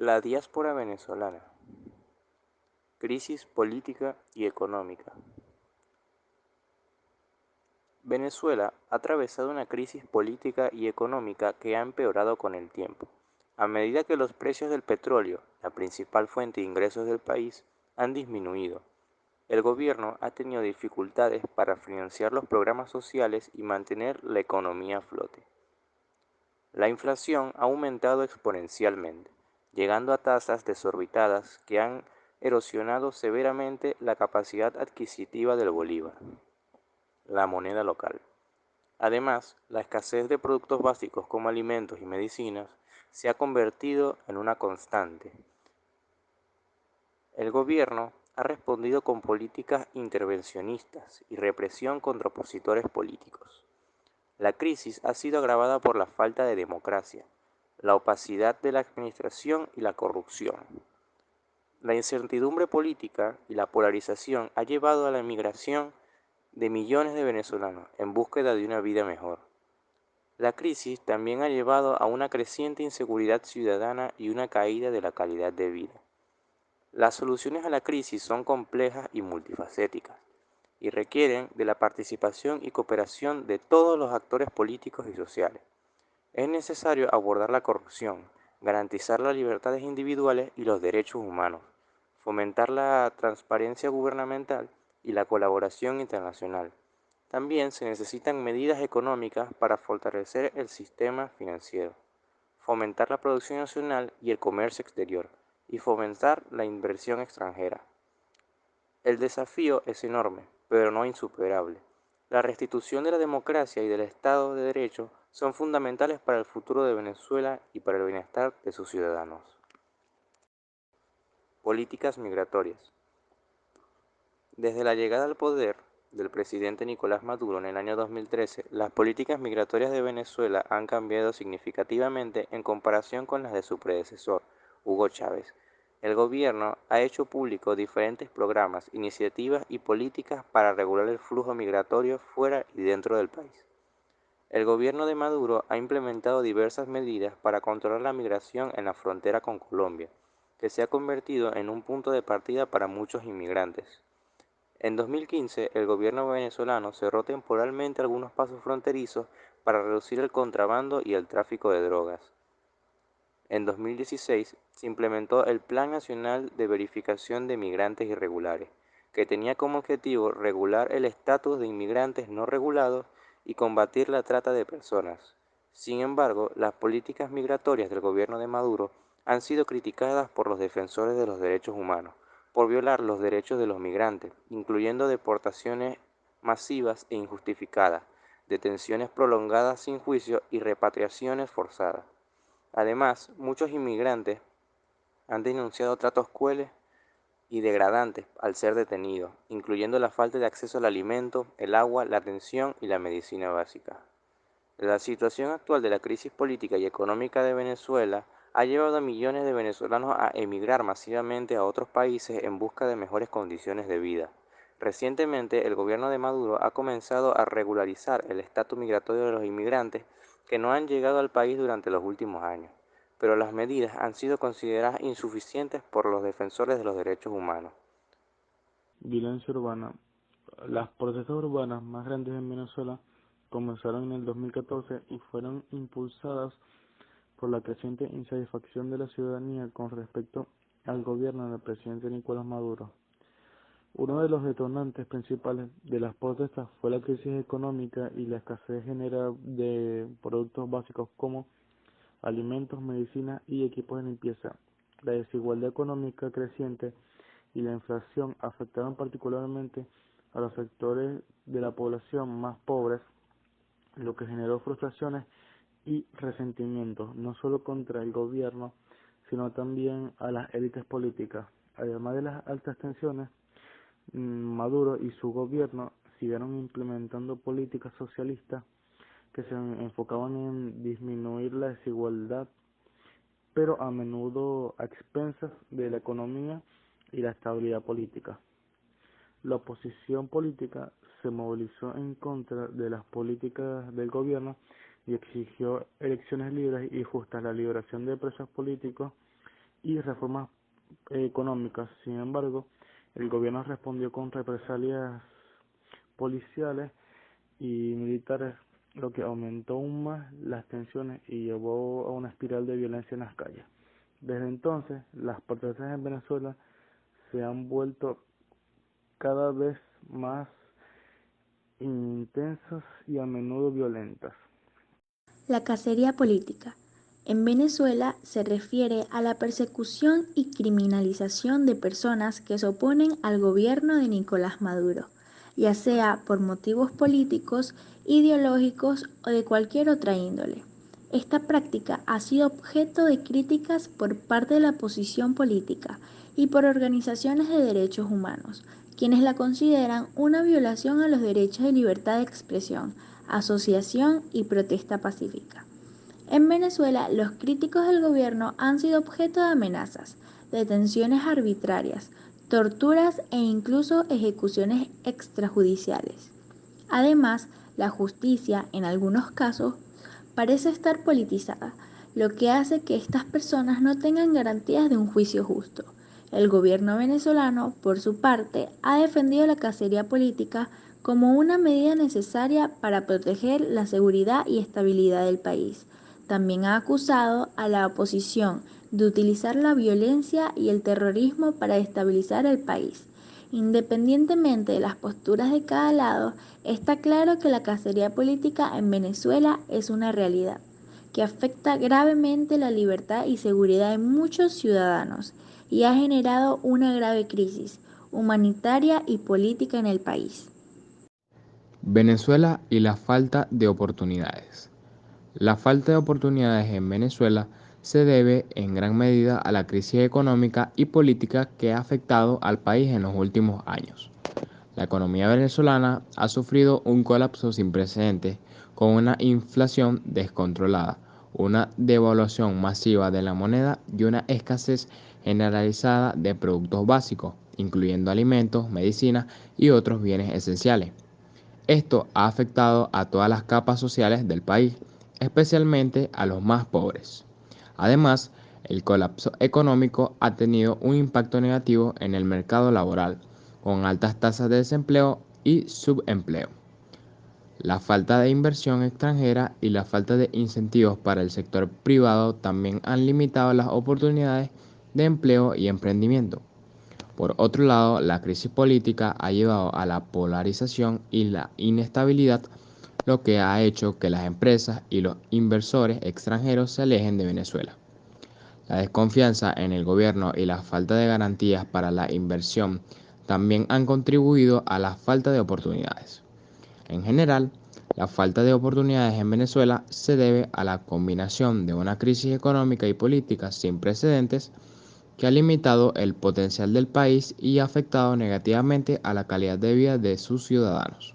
La diáspora venezolana, crisis política y económica. Venezuela ha atravesado una crisis política y económica que ha empeorado con el tiempo. A medida que los precios del petróleo, la principal fuente de ingresos del país, han disminuido, el gobierno ha tenido dificultades para financiar los programas sociales y mantener la economía a flote. La inflación ha aumentado exponencialmente, llegando a tasas desorbitadas que han erosionado severamente la capacidad adquisitiva del bolívar, la moneda local. Además, la escasez de productos básicos como alimentos y medicinas se ha convertido en una constante. El gobierno ha respondido con políticas intervencionistas y represión contra opositores políticos. La crisis ha sido agravada por la falta de democracia, la opacidad de la administración y la corrupción. La incertidumbre política y la polarización ha llevado a la emigración de millones de venezolanos en búsqueda de una vida mejor. La crisis también ha llevado a una creciente inseguridad ciudadana y una caída de la calidad de vida. Las soluciones a la crisis son complejas y multifacéticas y requieren de la participación y cooperación de todos los actores políticos y sociales. Es necesario abordar la corrupción, garantizar las libertades individuales y los derechos humanos, fomentar la transparencia gubernamental y la colaboración internacional. También se necesitan medidas económicas para fortalecer el sistema financiero, fomentar la producción nacional y el comercio exterior, y fomentar la inversión extranjera. El desafío es enorme, pero no insuperable. La restitución de la democracia y del Estado de Derecho son fundamentales para el futuro de Venezuela y para el bienestar de sus ciudadanos. Políticas migratorias. Desde la llegada al poder del presidente Nicolás Maduro en el año 2013, las políticas migratorias de Venezuela han cambiado significativamente en comparación con las de su predecesor, Hugo Chávez. El gobierno ha hecho público diferentes programas, iniciativas y políticas para regular el flujo migratorio fuera y dentro del país. El gobierno de Maduro ha implementado diversas medidas para controlar la migración en la frontera con Colombia, que se ha convertido en un punto de partida para muchos inmigrantes. En 2015, el gobierno venezolano cerró temporalmente algunos pasos fronterizos para reducir el contrabando y el tráfico de drogas. En 2016, se implementó el Plan Nacional de Verificación de Migrantes Irregulares, que tenía como objetivo regular el estatus de inmigrantes no regulados y combatir la trata de personas. Sin embargo, las políticas migratorias del gobierno de Maduro han sido criticadas por los defensores de los derechos humanos, por violar los derechos de los migrantes, incluyendo deportaciones masivas e injustificadas, detenciones prolongadas sin juicio y repatriaciones forzadas. Además, muchos inmigrantes han denunciado tratos crueles y degradantes al ser detenidos, incluyendo la falta de acceso al alimento, el agua, la atención y la medicina básica. La situación actual de la crisis política y económica de Venezuela ha llevado a millones de venezolanos a emigrar masivamente a otros países en busca de mejores condiciones de vida. Recientemente, el gobierno de Maduro ha comenzado a regularizar el estatus migratorio de los inmigrantes que no han llegado al país durante los últimos años, pero las medidas han sido consideradas insuficientes por los defensores de los derechos humanos. Violencia urbana. Las protestas urbanas más grandes en Venezuela comenzaron en el 2014 y fueron impulsadas por la creciente insatisfacción de la ciudadanía con respecto al gobierno del presidente Nicolás Maduro. Uno de los detonantes principales de las protestas fue la crisis económica y la escasez general de productos básicos como alimentos, medicinas y equipos de limpieza. La desigualdad económica creciente y la inflación afectaron particularmente a los sectores de la población más pobres, lo que generó frustraciones y resentimientos, no solo contra el gobierno, sino también a las élites políticas. Además de las altas tensiones, Maduro y su gobierno siguieron implementando políticas socialistas que se enfocaban en disminuir la desigualdad, pero a menudo a expensas de la economía y la estabilidad política. La oposición política se movilizó en contra de las políticas del gobierno y exigió elecciones libres y justas, la liberación de presos políticos y reformas económicas. Sin embargo, el gobierno respondió con represalias policiales y militares, lo que aumentó aún más las tensiones y llevó a una espiral de violencia en las calles. Desde entonces, las protestas en Venezuela se han vuelto cada vez más intensas y a menudo violentas. La cacería política. En Venezuela se refiere a la persecución y criminalización de personas que se oponen al gobierno de Nicolás Maduro, ya sea por motivos políticos, ideológicos o de cualquier otra índole. Esta práctica ha sido objeto de críticas por parte de la oposición política y por organizaciones de derechos humanos, quienes la consideran una violación a los derechos de libertad de expresión, asociación y protesta pacífica. En Venezuela, los críticos del gobierno han sido objeto de amenazas, detenciones arbitrarias, torturas e incluso ejecuciones extrajudiciales. Además, la justicia, en algunos casos, parece estar politizada, lo que hace que estas personas no tengan garantías de un juicio justo. El gobierno venezolano, por su parte, ha defendido la cacería política como una medida necesaria para proteger la seguridad y estabilidad del país. También ha acusado a la oposición de utilizar la violencia y el terrorismo para estabilizar el país. Independientemente de las posturas de cada lado, está claro que la cacería política en Venezuela es una realidad, que afecta gravemente la libertad y seguridad de muchos ciudadanos y ha generado una grave crisis humanitaria y política en el país. Venezuela y la falta de oportunidades. La falta de oportunidades en Venezuela se debe en gran medida a la crisis económica y política que ha afectado al país en los últimos años. La economía venezolana ha sufrido un colapso sin precedentes, con una inflación descontrolada, una devaluación masiva de la moneda y una escasez generalizada de productos básicos, incluyendo alimentos, medicinas y otros bienes esenciales. Esto ha afectado a todas las capas sociales del país, especialmente a los más pobres. Además, el colapso económico ha tenido un impacto negativo en el mercado laboral, con altas tasas de desempleo y subempleo. La falta de inversión extranjera y la falta de incentivos para el sector privado también han limitado las oportunidades de empleo y emprendimiento. Por otro lado, la crisis política ha llevado a la polarización y la inestabilidad, lo que ha hecho que las empresas y los inversores extranjeros se alejen de Venezuela. La desconfianza en el gobierno y la falta de garantías para la inversión también han contribuido a la falta de oportunidades. En general, la falta de oportunidades en Venezuela se debe a la combinación de una crisis económica y política sin precedentes que ha limitado el potencial del país y ha afectado negativamente a la calidad de vida de sus ciudadanos.